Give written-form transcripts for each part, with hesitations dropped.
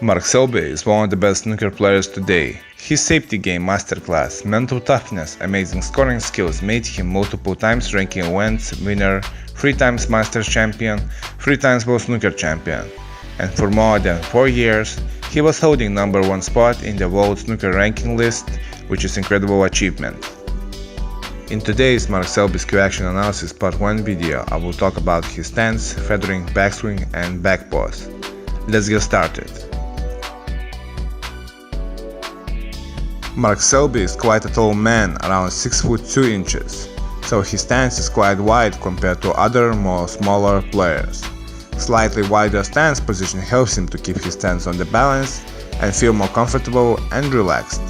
Mark Selby is one of the best snooker players today. His safety game masterclass, mental toughness, amazing scoring skills made him multiple times ranking events winner, 3 times Masters Champion, 3 times World Snooker Champion, and for more than 4 years, he was holding #1 spot in the World Snooker ranking list, which is incredible achievement. In today's Mark Selby's Q-Action Analysis Part 1 video, I will talk about his stance, feathering, backswing and back pause. Let's get started. Mark Selby is quite a tall man, around 6 foot 2 inches, so his stance is quite wide compared to other more smaller players. Slightly wider stance position helps him to keep his stance on the balance and feel more comfortable and relaxed.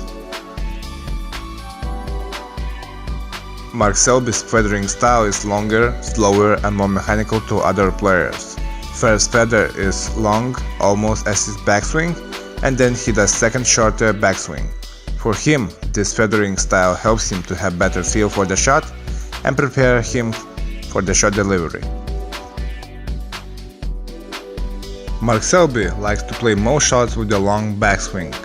Mark Selby's feathering style is longer, slower and more mechanical to other players. First feather is long, almost as his backswing, and then he does second shorter backswing. For him, this feathering style helps him to have better feel for the shot and prepare him for the shot delivery. Mark Selby likes to play most shots with the long backswing.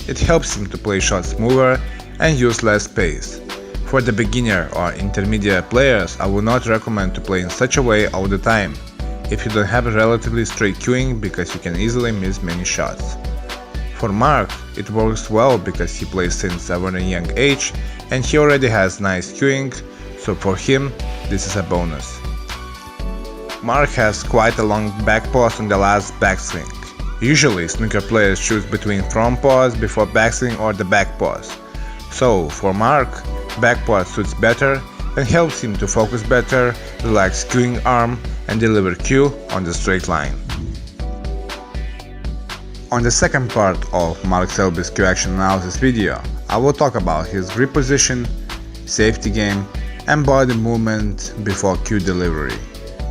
It helps him to play shots smoother and use less space. For the beginner or intermediate players, I would not recommend to play in such a way all the time, if you don't have a relatively straight cueing, because you can easily miss many shots. For Mark, it works well because he plays since a very young age and he already has nice cueing, so for him, this is a bonus. Mark has quite a long back pause on the last backswing. Usually, snooker players choose between front pause before backswing or the back pause. So, for Mark, back pause suits better and helps him to focus better, relax cueing arm and deliver cue on the straight line. On the second part of Mark Selby's Q-Action Analysis video, I will talk about his grip position, safety game and body movement before cue delivery.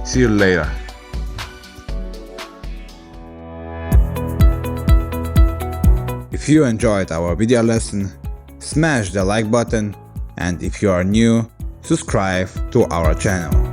See you later. If you enjoyed our video lesson, smash the like button, and if you are new, subscribe to our channel.